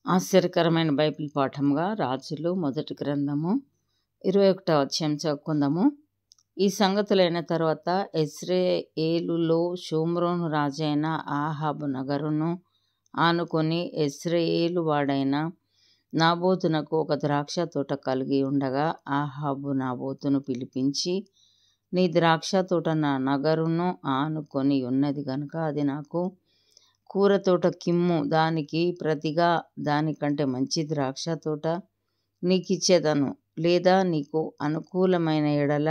ఆశ్చర్యకరమైన బైబిల్ పాఠంగా రాజులు మొదటి గ్రంథము 21వ అధ్యాయం చదువుకుందాము. ఈ సంగతులైన తర్వాత యెజ్రెయేలులో షోమ్రోను రాజైన ఆహాబు నగరును ఆనుకొని యెజ్రెయేలు వాడైన నాబోతునకు ఒక ద్రాక్ష తోట కలిగి ఉండగా ఆహాబు నాబోతును పిలిపించి, నీ ద్రాక్ష తోట నా నగరును ఆనుకొని ఉన్నది గనుక అది నాకు కూర తోట కిమ్ము, దానికి ప్రతిగా దానికంటే మంచి ద్రాక్ష తోట నీకిచ్చేదను, లేదా నీకు అనుకూలమైన ఎడల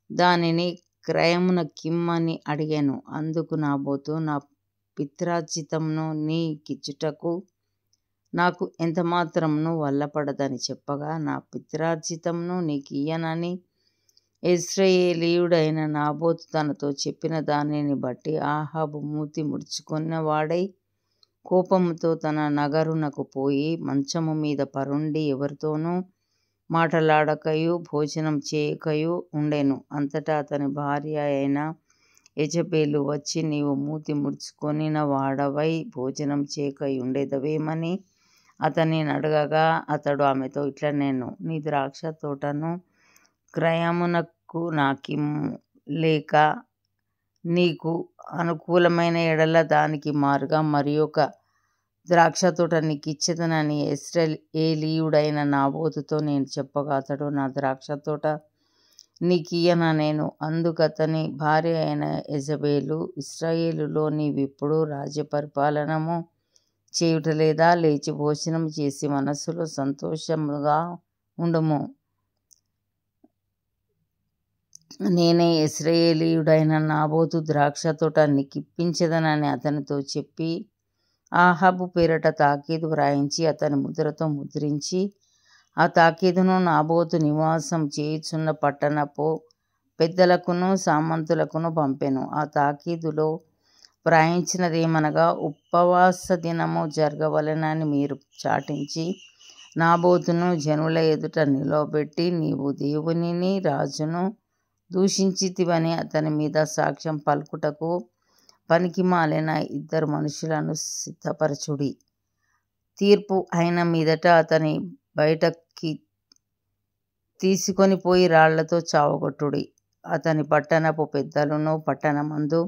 దానిని క్రయమున కిమ్మని అడిగాను. అందుకు నాబోతు, నా పిత్రార్జితమును నీకిచ్చుటకు నాకు ఎంతమాత్రమును వల్లపడదని చెప్పగా, నా పిత్రార్జితమును నీకియ్యనని యెజ్రెయేలీయుడైన నాబోతు తనతో చెప్పిన దానిని బట్టి ఆహాబు మూతి ముడుచుకున్నవాడై కోపముతో తన నగరునకు పోయి మంచము మీద పరుండి ఎవరితోనూ మాటలాడకయు భోజనం చేయకయు ఉండెను. అంతటా అతని భార్య అయిన యెజబేలు వచ్చి, నీవు మూతి ముడుచుకొనిన వాడవై భోజనం చేయకయుండెదవేమని అతనిని అడగగా, అతడు ఆమెతో ఇట్లనెను, నీ ద్రాక్ష తోటను క్రయమునకు నాకిమ్ము, లేక నీకు అనుకూలమైన ఎడల దానికి మారుగా మరి ఒక ద్రాక్ష తోట నీకిచ్చేదనని యెజ్రెయేలీయుడైన నాబోతుతో నేను చెప్పగా, అతడు నా ద్రాక్ష తోట నీకియ్యననెను. అందుకు అతని భార్య అయిన యెజబేలు, ఇశ్రాయేలులో నీవిప్పుడు రాజ్యపరిపాలనము చేయుటలేదా? లేచి భోజనం చేసి మనస్సులో సంతోషముగా ఉండుము. నేనే యెజ్రెయేలీయుడైన నాబోతు ద్రాక్ష తోట నీకిప్పించెదనని అతనితో చెప్పి, ఆహాబు పేరట తాకీదు వ్రాయించి అతని ముద్రతో ముద్రించి ఆ తాకీదును నాబోతు నివాసం చేయుచున్న పట్టణపు పెద్దలకును సామంతులకును పంపెను. ఆ తాకీదులో వ్రాయించినదేమనగా, ఉపవాస దినము జరగవలెనని మీరు చాటించి నాబోతును జనుల ఎదుట నిలవబెట్టి, నీవు దేవునిని రాజును దూషించితివని అతని మీద సాక్ష్యం పలుకుటకు పనికిమాలిన 2 మనుషులను సిద్ధపరచుడి. తీర్పు అయిన మీదట అతని బయటకి తీసుకొని పోయి రాళ్లతో చావగొట్టుడి. అతని పట్టణపు పెద్దలను పట్టణమందు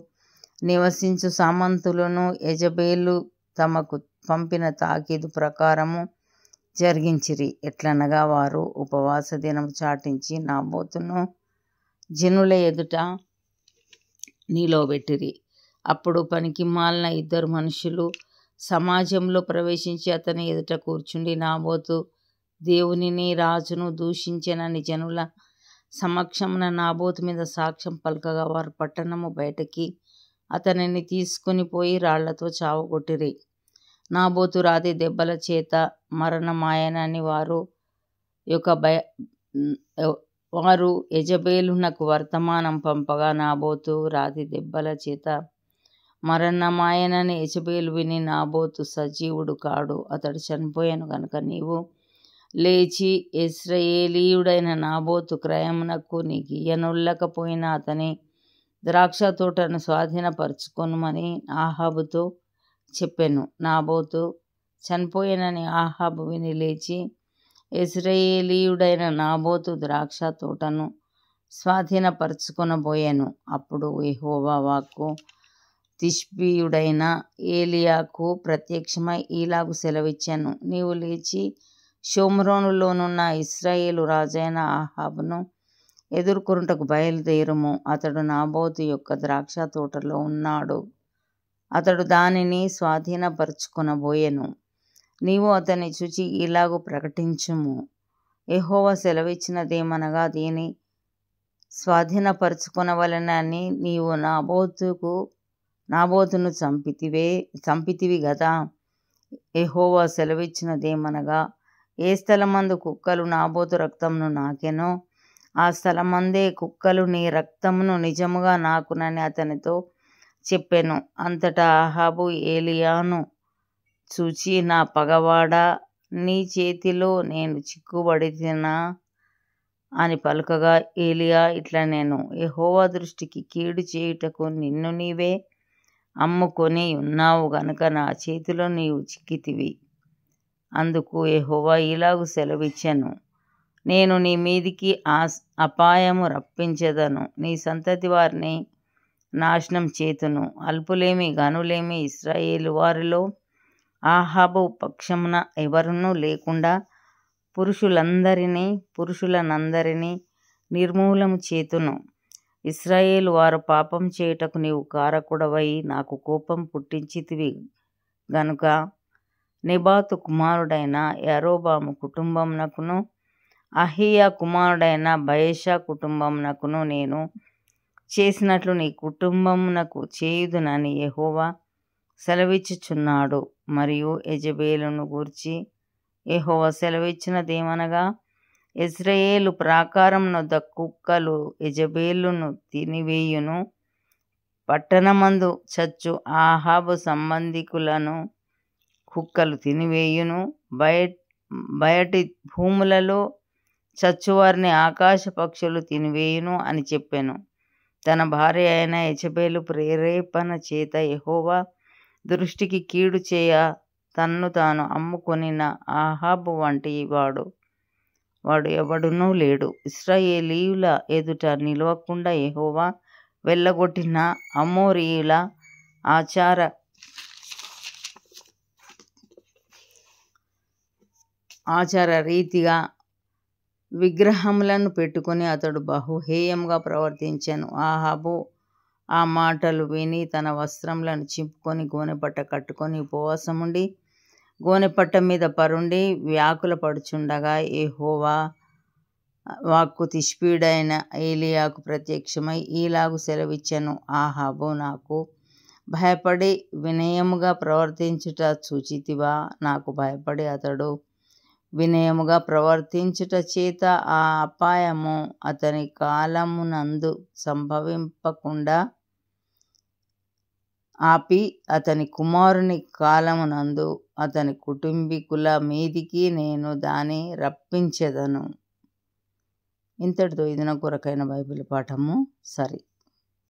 నివసించు సామంతులను యెజబేలు తమకు పంపిన తాకీదు ప్రకారము జరిగించిరి. ఎట్లనగా వారు ఉపవాస దినము చాటించి నాబోతును జనుల ఎదుట నిలవబెట్టిరి. అప్పుడు పనికిమాలిన 2 మనుషులు సమాజంలో ప్రవేశించి అతని ఎదుట కూర్చుండి, నాబోతు దేవునిని రాజును దూషించెనని జనుల సమక్షమున నాబోతు మీద సాక్ష్యం పలకగా, వారు పట్టణము బయటకి అతనిని తీసుకుని పోయి రాళ్లతో చావగొట్టిరి. నాబోతు రాతి దెబ్బల చేత మరణమాయనని వారు యెజబేలునకు వర్తమానం పంపగా, నాబోతు రాతి దెబ్బల చేత మరణమాయనని యెజబేలు విని, నాబోతు సజీవుడు కాడు, అతడు చనిపోయాను గనుక నీవు లేచి యెజ్రెయేలీయుడైన నాబోతు క్రయమునకు నీకియ్యనొల్లకపోయినా అతని ద్రాక్ష తోటను స్వాధీనపరచుకొనుమని ఆహాబుతో చెప్పెను. నాబోతు చనిపోయానని ఆహాబు విని లేచి యెజ్రెయేలీయుడైన నాబోతు ద్రాక్ష తోటను స్వాధీనపరచుకొనబోయెను. అప్పుడు యెహోవా వాక్కు తిష్బీయుడైన ఏలీయాకు ప్రత్యక్షమై ఈలాగు సెలవిచ్చెను, నీవు లేచి షోమ్రోనులోనున్న ఇశ్రాయేలు రాజైన ఆహాబును ఎదుర్కొనుటకు బయలుదేరుము. అతడు నాబోతు యొక్క ద్రాక్ష తోటలో ఉన్నాడు. అతడు దానిని స్వాధీనపరచుకొనబోయెను. నీవు అతని చూచి ఈలాగు ప్రకటించుము, యెహోవా సెలవిచ్చినదేమనగా, దీని స్వాధీనపరచుకొనవలెనని నీవు నాబోతును చంపితివి గదా. యెహోవా సెలవిచ్చినదేమనగా, ఏ స్థలమందు కుక్కలు నాబోతు రక్తమును నాకెనో ఆ స్థలమందే కుక్కలు నీ రక్తమును నిజముగా నాకునని అతనితో చెప్పెను. అంతటా ఆహాబు ఏలీయాను చూచి, నా పగవాడా, నీ చేతిలో నేను చిక్కుబడితినా అని పలుకగా, ఏలీయా ఇట్లనెను, యెహోవా దృష్టికి కీడు చేయుటకు నిన్ను నీవే అమ్ముకొని ఉన్నావు గనుక నా చేతిలో నీవు చిక్కితివి. అందుకు యెహోవా ఇలాగు సెలవిచ్చెను, నేను నీ మీదికి అపాయము రప్పించెదను, నీ సంతతి వారిని నాశనం చేతును. అల్పులేమి గనులేమి ఇశ్రాయేలు వారిలో ఆహాబు పక్షమున ఎవరునూ లేకుండా పురుషులనందరినీ నిర్మూలము చేతును. ఇశ్రాయేలు వారు పాపం చేయుటకు నీవు కారకుడవై నాకు కోపం పుట్టించితివి గనుక నెబాతు కుమారుడైన యరొబాము కుటుంబమునకును అహీయా కుమారుడైన బయెషా కుటుంబమునకును నేను చేసినట్లు నీ కుటుంబమునకు చేయుదునని యెహోవా సెలవిచ్చుచున్నాడు. మరియు యెజెబెలును గూర్చి యెహోవా సెలవిచ్చినదేమనగా, యెజ్రెయేలు ప్రాకారమునొద్ద కుక్కలు యెజెబెలును తినివేయును, పట్టణమందు చచ్చు ఆహాబు సంబంధికులను కుక్కలు తినివేయును, బయటి భూములలో చచ్చువారిని ఆకాశ పక్షులు తినివేయును అని చెప్పెను. తన భార్య అయిన యెజెబెలు ప్రేరేపణ చేత యెహోవా దృష్టికి కీడు చేయ తన్ను తాను అమ్ముకొనిన ఆహాబు వంటి వాడు ఎవడునూ లేడు. ఇశ్రాయేలీయుల ఎదుట నిలవకుండా యెహోవా వెళ్ళగొట్టిన అమోరీయుల ఆచార రీతిగా విగ్రహములను పెట్టుకుని అతడు బహుహేయంగా ప్రవర్తించెను. ఆహాబు ఆ మాటలు విని తన వస్త్రములను చింపుకొని గోనెపట్ట కట్టుకొని ఉపవాసముండి గోనెపట్ట మీద పరుండి వ్యాకుల పడుచుండగా యెహోవా వాక్కు తిష్బీయుడైన ఏలీయాకు ప్రత్యక్షమై ఈలాగు సెలవిచ్చెను, ఆహాబు నాకు భయపడి వినయముగా ప్రవర్తించుట చూచితివా? నాకు భయపడి అతడు వినయముగా ప్రవర్తించుట చేత ఆ అపాయము అతని కాలమునందు సంభవింపకుండా ఆపి అతని కుమారుని కాలమునందు అతని కుటుంబీకుల మీదికి నేను దాని రప్పించెదను. ఇంతటితో ఇది నా కొరకైన బైబిల్ పాఠము సరి.